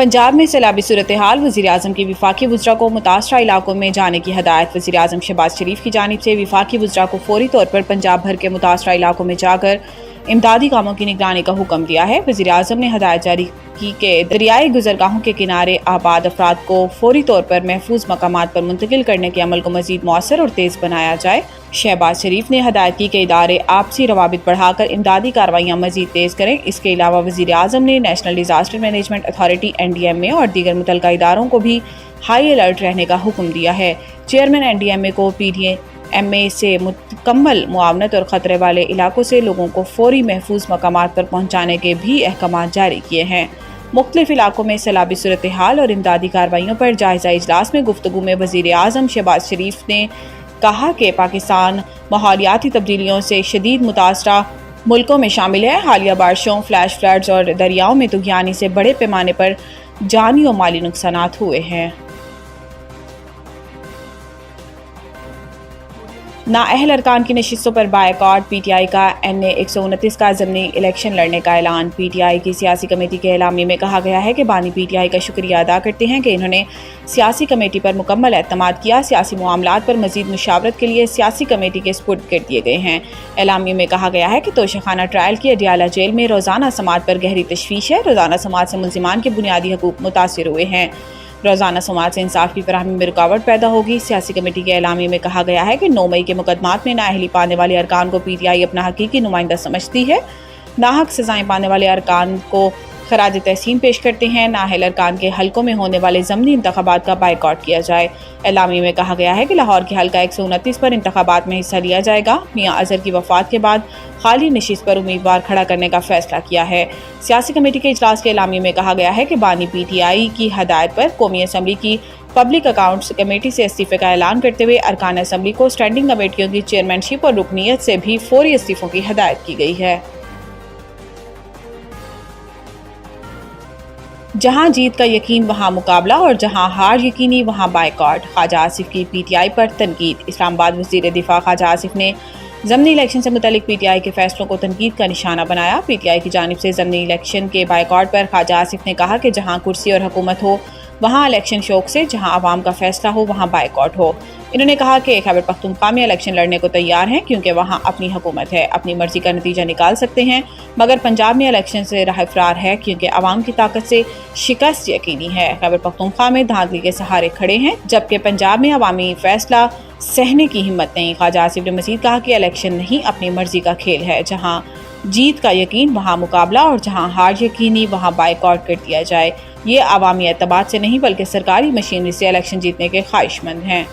पंजाब में सैलाबी सूरत-ए-हाल, वज़ीर-ए-आज़म की वफाकी वज़रा को मुतासरा इलाकों में जाने की हदायत। वज़ीर-ए-आज़म शहबाज शरीफ की जानिब से वफाकी वज़रा को फौरी तौर पर पंजाब भर के मुतासरा इलाकों में जाकर इमदादी कामों की निगरानी का हुक्म दिया है। वज़ीर-ए-आज़म ने हदायत जारी की कि दरियाई गुज़रगाहों के किनारे आबाद अफराद को फौरी तौर पर महफूज मकामात पर मुंतकिल करने के अमल को मज़ीद मौसर और तेज़ बनाया जाए। शहबाज शरीफ ने हदायत की कि इदारे आपसी रवाबित बढ़ाकर इमदादी कार्रवाइयाँ मज़ीद तेज़ करें। इसके अलावा वज़ीर-ए-आज़म ने national disaster management authority NDMA और दीगर मुतल्लिका इदारों को भी हाई अलर्ट रहने का हुक्म दिया है। चेयरमैन NDMA को PDMA से मुकम्मल मुआवनत और ख़तरे वाले इलाकों से लोगों को फौरी महफूज मकामात पर पहुँचाने के भी अहकामात जारी किए हैं। मुख्तलिफ इलाकों में सैलाबी सूरत-ए-हाल और इमदादी कार्रवाइयों पर जायज़ा इजलास में गुफ्तगू में वज़ीर-ए-आज़म शहबाज शरीफ ने कहा कि पाकिस्तान माहौलियाती तब्दीलियों से शदीद मुतासरा मुल्कों में शामिल है। हालिया बारिशों, फ्लैश फ्लड्स और दरियाओं में तुग़यानी से बड़े पैमाने पर जानी और माली नुकसानात हुए हैं। नाअहल अरकान की नशिस्तों पर बायकॉट। PTI का NA 129 का ज़मनी इलेक्शन लड़ने का ऐलान। PTI की सियासी कमेटी के एलामी में कहा गया है कि बानी PTI का शुक्रिया अदा करते हैं कि इन्होंने सियासी कमेटी पर मुकम्मल एतमाद किया। सियासी मामलात पर मज़ीद मुशावरत के लिए सियासी कमेटी के स्पुर्द कर दिए गए हैं। एलामी में कहा गया है कि तोशाखाना ट्रायल की अडियाला जेल में रोज़ाना समात पर गहरी तशवीश है। रोज़ाना समात से मुल्ज़िमान के बुनियादी हकूक़ मुतासिर हुए हैं। रोज़ाना समाज से इंसाफ की फराहमी में रुकावट पैदा होगी। सियासी कमेटी के एलामी में कहा गया है कि 9 मई के मुकदमात में नाअहली पाने वाले अरकान को PTI अपना हकीकी नुमाइंदा समझती है। नाहक सजाएं पाने वाले अरकान को खराज तहसीन पेश करते हैं। नाअहल अरकान के हलकों में होने वाले ज़मनी इंतखाबात का बायकॉट किया जाए। एलामी में कहा गया है कि लाहौर के हल्का 129 पर इंतखाबात में हिस्सा लिया जाएगा। मियां अज़हर की वफ़ात के बाद खाली नशिस्त पर उम्मीदवार खड़ा करने का फैसला किया है। सियासी कमेटी के इजलास के एलामी में कहा गया है कि बानी PTI की हदायत पर कौमी असम्बली की पब्लिक अकाउंट्स कमेटी से इस्तीफे का ऐलान करते हुए अरकान असम्बली को स्टैंडिंग कमेटियों की चेयरमैनशिप और रुकनीत से भी फौरी इस्तीफों की हदायत की गई है। जहां जीत का यकीन वहां मुकाबला और जहां हार यकीनी वहां बायकॉट। ख्वाजा आसिफ की PTI पर तनकीद। इस्लामाबाद वज़ीर दिफा ख्वाजा आसिफ ने ज़मनी इलेक्शन से मुतल्लिक PTI के फैसलों को तनकीद का निशाना बनाया। PTI की जानिब से ज़मनी इलेक्शन के बायकॉट पर ख्वाजा आसिफ ने कहा कि जहां कुर्सी और हुकूमत हो वहाँ इलेक्शन शौक से, जहाँ आवाम का फैसला हो वहाँ बायकॉट हो। इन्होंने कहा कि खैबर पख्तूनख्वा में इलेक्शन लड़ने को तैयार हैं क्योंकि वहाँ अपनी हुकूमत है, अपनी मर्जी का नतीजा निकाल सकते हैं। मगर पंजाब में इलेक्शन से राह फरार है क्योंकि आवाम की ताकत से शिकस्त यकीनी है। खैबर पख्तूनख्वा में धांधली के सहारे खड़े हैं जबकि पंजाब में अवामी फैसला सहने की हिम्मत नहीं। ख्वाजा आसिफ ने मज़ीद कहा कि इलेक्शन नहीं अपनी मर्जी का खेल है। जहाँ जीत का यकीन वहाँ मुकाबला और जहाँ हार यकीनी वहाँ बायकॉट कर दिया जाए। ये आवामी एतबार से नहीं बल्कि सरकारी मशीनरी से इलेक्शन जीतने के ख्वाहिशमंद हैं।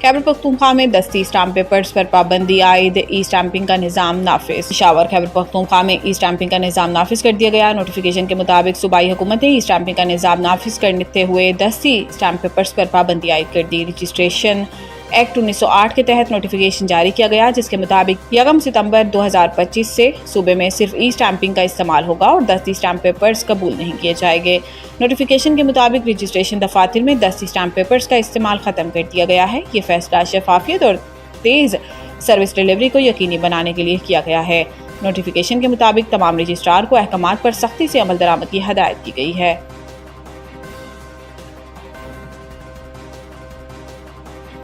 खैबर पख्तूनख्वा में दस्ती स्टाम्प पेपर्स पर पाबंदी आयद। ई स्टाम्पिंग का निज़ाम नाफिज। पेशावर खैबर पख्तूनख्वा में ई स्टाम्पिंग का निज़ाम नाफिज कर दिया गया। नोटिफिकेशन के मुताबिक सूबाई हुकूमत ने ई स्टाम्पिंग का निज़ाम नाफिज करते हुए दस्ती स्टाम्प पेपर्स पर पाबंदी आयद कर दी। रजिस्ट्रेशन एक्ट 1908 के तहत नोटिफिकेशन जारी किया गया जिसके मुताबिक 1 सितंबर 2025 से सूबे में सिर्फ ई स्टाम्पिंग का इस्तेमाल होगा और दस्ती स्टाम्प पेपर्स कबूल नहीं किए जाएंगे। नोटिफिकेशन के मुताबिक रजिस्ट्रेशन दफातर में दस्ती स्टाम्प पेपर्स का इस्तेमाल ख़त्म कर दिया गया है। ये फैसला शफाफियत और तेज़ सर्विस डिलीवरी को यकीनी बनाने के लिए किया गया है। नोटिफिकेशन के मुताबिक तमाम रजिस्ट्रार को अहकामात पर सख्ती से अमल दरामद की हदायत की गई है।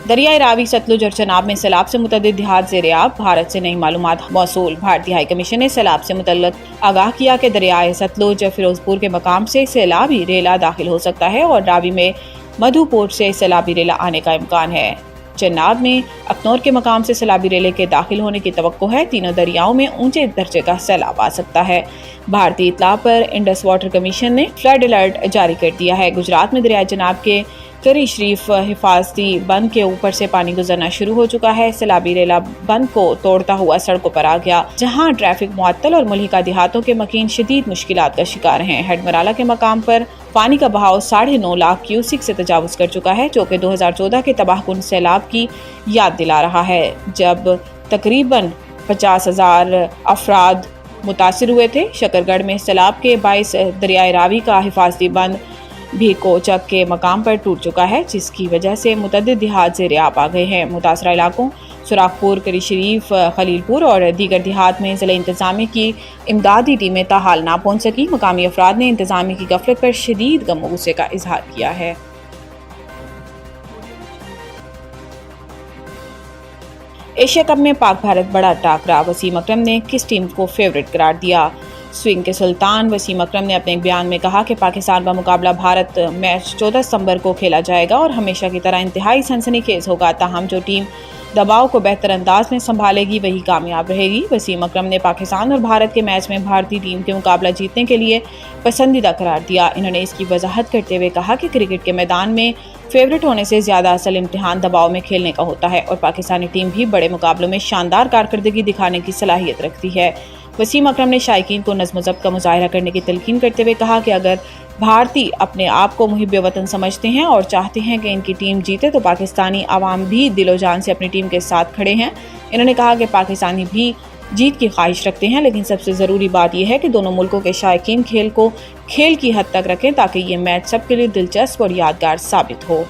दरियाए रावी, सतलुज और चनाब में सैलाब से मुतअद्दिद देहात ज़ेर-ए-आब। भारत से नई मालूमात मौसूल। भारतीय हाई कमीशन ने सैलाब से मुतल्लिक आगाह किया कि दरियाए सतलुज फिरोजपुर के मकाम से सैलाबी रेला दाखिल हो सकता है और रावी में मधुपुर से सैलाबी रेला आने का इम्कान है। चनाब में अखनौर के मकाम से सैलाबी रेले के दाखिल होने की तवक्को है। तीनों दरियाओं में ऊंचे दर्जे का सैलाब आ सकता है। भारतीय इत्तला पर इंडस वाटर कमीशन ने फ्लड अलर्ट जारी कर दिया है। गुजरात में दरियाए चनाब के करी शरीफ हिफाजती बंद के ऊपर से पानी गुजरना शुरू हो चुका है। सैलाबी रेला बंद को तोड़ता हुआ सड़कों पर आ गया जहां ट्रैफिक मुअत्तल और मुल्हिका देहातों के मकीन शदीद मुश्किलात का शिकार हैं। हेडमराला के मकाम पर पानी का बहाव 9.5 लाख क्यूसिक से तजावुज कर चुका है जो कि 2014 के तबाहकुन सैलाब की याद दिला रहा है जब तकरीबन 50,000 अफराद मुतासिर हुए थे। शकरगढ़ में सैलाब के बाइस दरियाए रावी का हिफाजती बंद بھی کوچک کے مقام پر ٹوٹ چکا ہے، جس کی وجہ سے متعدد دیہات زیر آب آ گئے ہیں۔ متاثرہ علاقوں سوراخ پور، کری شریف، خلیل پور اور دیگر دیہات میں ضلع انتظامیہ کی امدادی ٹیمیں تاحال نہ پہنچ سکیں۔ مقامی افراد نے انتظامیہ کی غفلت پر شدید غم و غصے کا اظہار کیا ہے۔ ایشیا کپ میں پاک بھارت بڑا ٹاکرا، وسیم اکرم نے کس ٹیم کو فیورٹ قرار دیا؟ سوئنگ کے سلطان وسیم اکرم نے اپنے ایک بیان میں کہا کہ پاکستان کا مقابلہ بھارت میچ 14 ستمبر کو کھیلا جائے گا اور ہمیشہ کی طرح انتہائی سنسنی خیز ہوگا، تاہم جو ٹیم دباؤ کو بہتر انداز میں سنبھالے گی وہی کامیاب رہے گی۔ وسیم اکرم نے پاکستان اور بھارت کے میچ میں بھارتی ٹیم کے مقابلہ جیتنے کے لیے پسندیدہ قرار دیا۔ انہوں نے اس کی وضاحت کرتے ہوئے کہا کہ کرکٹ کے میدان میں فیورٹ ہونے سے زیادہ اصل امتحان دباؤ میں کھیلنے کا ہوتا ہے اور پاکستانی ٹیم بھی بڑے مقابلوں میں شاندار کارکردگی دکھانے کی صلاحیت رکھتی ہے۔ وسیم اکرم نے شائقین کو نظم و ضبط کا مظاہرہ کرنے کی تلقین کرتے ہوئے کہا کہ اگر بھارتی اپنے آپ کو محب وطن سمجھتے ہیں اور چاہتے ہیں کہ ان کی ٹیم جیتے تو پاکستانی عوام بھی دل و جان سے اپنی ٹیم کے ساتھ کھڑے ہیں۔ انہوں نے کہا کہ پاکستانی بھی جیت کی خواہش رکھتے ہیں، لیکن سب سے ضروری بات یہ ہے کہ دونوں ملکوں کے شائقین کھیل کو کھیل کی حد تک رکھیں تاکہ یہ میچ سب کے لیے دلچسپ اور یادگار ثابت ہو۔